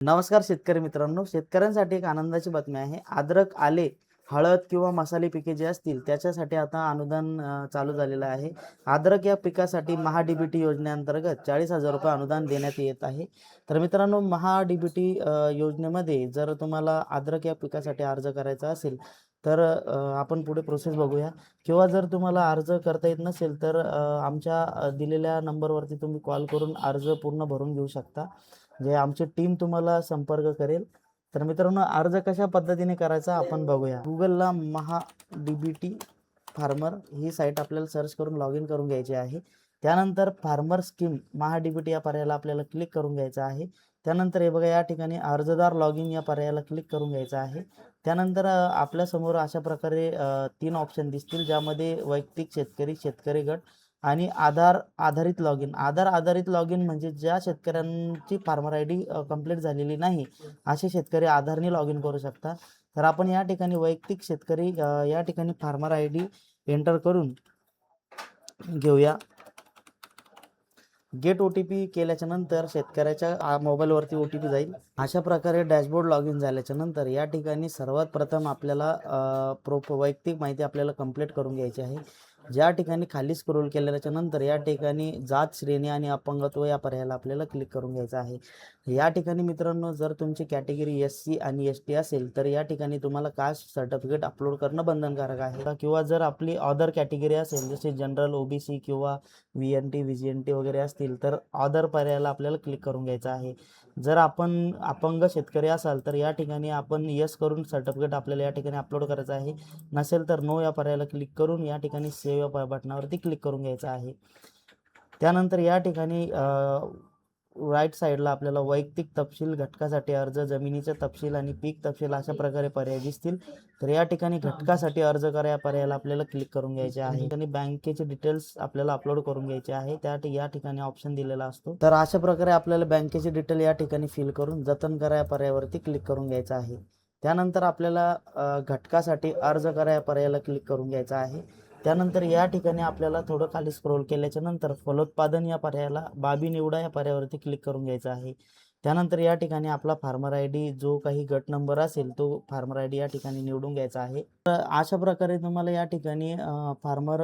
नमस्कार शेतकरी मित्रांनो, शेतकऱ्यांसाठी एक आनंदाची बातमी आहे. अद्रक, आले, हळद किंवा मसाले पिके जे असतील त्याच्यासाठी आता अनुदान चालू झालेलं आहे. अद्रक या पिकासाठी महा-डी-बी-टी योजनेअंतर्गत 40,000 रुपये अनुदान देण्यात येत आहे. तर मित्रांनो, महा-डी-बी-टी योजनेमध्ये जर तुम्हाला अद्रक या पिकासाठी अर्ज करायचा असेल तर आपण पुढे प्रोसेस बघूया. किंवा जर तुम्हाला अर्ज करता येत नसेल तर आमच्या दिलेल्या नंबरवरती तुम्ही कॉल करून अर्ज पूर्ण भरून घेऊ शकता. जे आमची टीम तुम्हाला संपर्क करेल. तर मित्रांनो, अर्ज कशा पद्धतीने करायचा आपण बघूया. गुगलला महा-डी-बी-टी फार्मर ही साईट आपल्याला सर्च करून लॉग इन करून घ्यायची आहे. त्यानंतर फार्मर स्कीम महा-डी-बी-टी या पर्यायाला आपल्याला क्लिक करून घ्यायचं आहे. त्यानंतर हे बघा, या ठिकाणी अर्जदार लॉग इन या पर्यायाला क्लिक करून घ्यायचं आहे. त्यानंतर आपल्यासमोर अशा प्रकारे 3 ऑप्शन दिसतील, ज्यामध्ये वैयक्तिक शेतकरी, शेतकरी गट आणि आधार आधारित लॉग इन. आधार आधारित लॉग इन म्हणजे ज्या शेतकऱ्यांची फार्मर आय डी कंप्लीट झालेली नाही, असे शेतकरी आधारने लॉग इन करू शकता. तर आपण या ठिकाणी वैयक्तिक शेतकरी या ठिकाणी फार्मर आय डी एंटर करून घेऊया. गेट OTP केल्याच्या नंतर शेतकऱ्याच्या मोबाईलवरती OTP जाईल. अशा प्रकारे डॅशबोर्ड लॉग इन झाल्याच्या नंतर या ठिकाणी सर्वात प्रथम आपल्याला वैयक्तिक माहिती आपल्याला कंप्लीट करून घ्यायची आहे. ज्या ठिकाणी खाली स्क्रोल केल्याच्या नंतर या ठिकाणी जात, श्रेणी आणि अपंगत्व या पर्यायाला आपल्याला क्लिक करून घ्यायचं आहे. या ठिकाणी मित्रांनो, जर तुमची कॅटेगरी SC आणि ST असेल तर या ठिकाणी तुम्हाला कास्ट सर्टिफिकेट अपलोड करणं बंधनकारक आहे. किंवा जर आपली अदर कॅटेगरी असेल, जसे जनरल, OBC किंवा VNT, VGNT वगैरे असतील तर अदर पर्यायाला आपल्याला क्लिक करून घ्यायचं आहे. जर आपण अपंग शेतकरी असाल तर या ठिकाणी आपण यस करून सर्टिफिकेट आपल्याला या ठिकाणी अपलोड करायचं आहे. नसेल तर नो या पर्यायाला क्लिक करून या ठिकाणी सेव्ह या बटनावरती क्लिक करून घ्यायचं आहे. त्यानंतर या ठिकाणी राईट साईडला आपल्याला वैयक्तिक तपशील, घटकासाठी अर्ज, जमिनीचा तपशील आणि पीक तपशील अशा प्रकारे पर्याय दिसतील. तर या ठिकाणी घटकासाठी अर्ज करा या पर्यायाला आपल्याला क्लिक करून घ्यायचे आहे. आणि बँकेचे डिटेल्स आपल्याला अपलोड करून घ्यायचे आहे. या ठिकाणी ऑप्शन दिलेला असतो. तर अशा प्रकारे आपल्याला बँकेचे डिटेल या ठिकाणी फिल करून जतन करा या पर्यायावरती क्लिक करून घ्यायचं आहे. त्यानंतर आपल्याला घटकासाठी अर्ज करा या पर्यायाला क्लिक करून घ्यायचं आहे. त्यानंतर या ठिकाणी आपल्याला थोडं खाली स्क्रोल केल्याच्या नंतर फलोत्पादन या पर्यायाला बाबी निवडा या पर्यायावरती क्लिक करून घ्यायचं आहे. त्यानंतर या ठिकाणी आपला फार्मर आय डी जो काही गट नंबर असेल तो फार्मर आय डी या ठिकाणी निवडून घ्यायचा आहे. तर अशा प्रकारे तुम्हाला या ठिकाणी फार्मर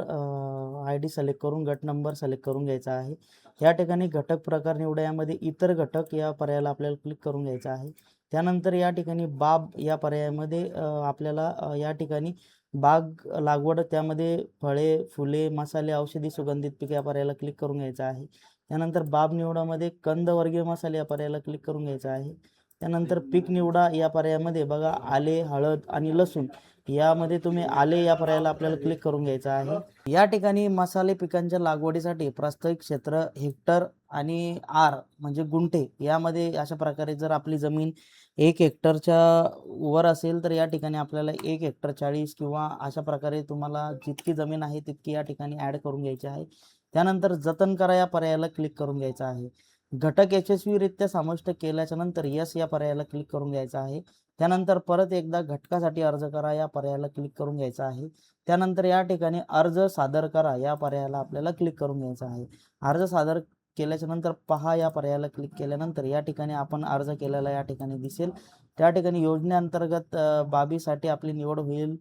आय डी सिलेक्ट करून गट नंबर सिलेक्ट करून घ्यायचा आहे. या ठिकाणी घटक प्रकार निवडा यामध्ये इतर घटक या पर्यायाला आपल्याला क्लिक करून घ्यायचं आहे. त्यानंतर या ठिकाणी बाग या पर्यायामध्ये आपल्याला या ठिकाणी बाग लागवड, त्यामध्ये फळे, फुले, मसाले, औषधी, सुगंधित पिके या पर्यायाला क्लिक करून घ्यायचं आहे. त्यानंतर बाग निवडामध्ये कंदवर्गीय मसाले या पर्यायाला क्लिक करून घ्यायचं आहे. त्यानंतर पीक निवडा या पर्यायामध्ये बघा, आले, हळद आणि लसूण यामध्ये तुम्ही आले या पर्यायाला आपल्याला क्लिक करून घ्यायचं आहे. या ठिकाणी मसाले पिकांच्या लागवडीसाठी प्रास्ताविक क्षेत्र हेक्टर आणि आर म्हणजे गुंठे यामध्ये अशा प्रकारे जर आपली जमीन 1 हेक्टरच्या वर असेल तर या ठिकाणी आपल्याला 1 हेक्टर 40 किंवा अशा प्रकारे तुम्हाला जितकी जमीन आहे तितकी या ठिकाणी ॲड करून घ्यायची आहे. त्यानंतर जतन करा या पर्यायाला क्लिक करून घ्यायचं आहे. घटक यशस्वीरित्या समाविष्ट केल्याच्या नंतर यस या पर्यायाला क्लिक करून घ्यायचं आहे. त्यानंतर परत एकदा घटकासाठी अर्ज करा या पर्यायाला क्लिक करून घ्यायचं आहे. त्यानंतर या ठिकाणी अर्ज सादर करा या पर्यायाला आपल्याला क्लिक करून घ्यायचं आहे. अर्ज सादर केल्याच्या नंतर पहा या पर्यायाला क्लिक केल्यानंतर या ठिकाणी आपण अर्ज केलेला या ठिकाणी दिसेल. त्या ठिकाणी योजनेअंतर्गत बाबीसाठी आपली निवड होईल.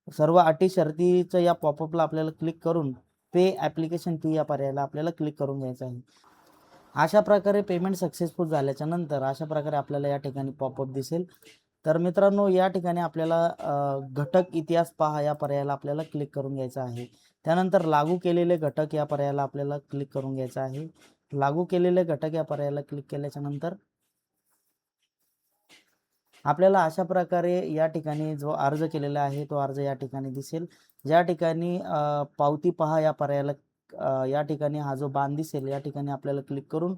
सर्व अटी शर्तीचं या पॉपअपला आपल्याला क्लिक करून पे ॲप्लिकेशन फी या पर्यायाला आपल्याला क्लिक करून घ्यायचं आहे. अशा प्रकारे पेमेंट सक्सेसफुल झाल्याच्या नंतर अशा प्रकारे आपल्याला या ठिकाणी पॉपअप दिसेल. तर मित्रांनो, या ठिकाणी आपल्याला घटक इतिहास पहा या पर्यायाला आपल्याला क्लिक करून घ्यायचं आहे. त्यानंतर लागू केलेले घटक या पर्यायाला आपल्याला क्लिक करून घ्यायचं आहे. लागू केलेले घटक या पर्यायाला क्लिक केल्याच्या नंतर आपल्याला अशा प्रकारे या ठिकाणी जो अर्ज केलेला आहे तो अर्ज या ठिकाणी दिसेल. ज्या ठिकाणी पावती पहा या पर्यायाला या ठिकाणी हा जो बाण दिसेल या ठिकाणी आपल्याला क्लिक करून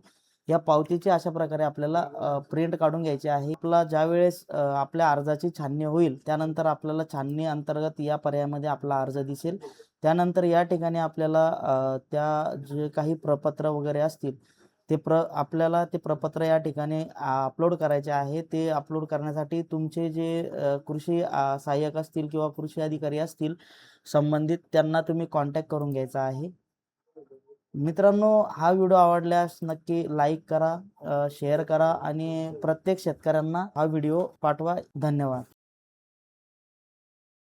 या पावतीची अशा प्रकारे आपल्याला प्रिंट काढून घ्यायची आहे. आपला ज्यावेळेस आपल्या अर्जाची छाननी होईल त्यानंतर आपल्याला छाननी अंतर्गत या पर्यायामध्ये आपला अर्ज दिसेल. त्यानंतर या ठिकाणी आपल्याला त्या जे काही प्रपत्र वगैरे असतील ते आपल्याला ते प्रपत्र या ठिकाणी अपलोड करायचे आहे. ते अपलोड करण्यासाठी तुमचे जे कृषी सहाय्यक असतील किंवा कृषी अधिकारी असतील संबंधित त्यांना तुम्ही कॉन्टॅक्ट करून घ्यायचा आहे. मित्रांनो, हा व्हिडिओ आवडल्यास नक्की लाईक करा, शेअर करा आणि प्रत्येक शेतकऱ्यांना हा व्हिडिओ पाठवा. धन्यवाद.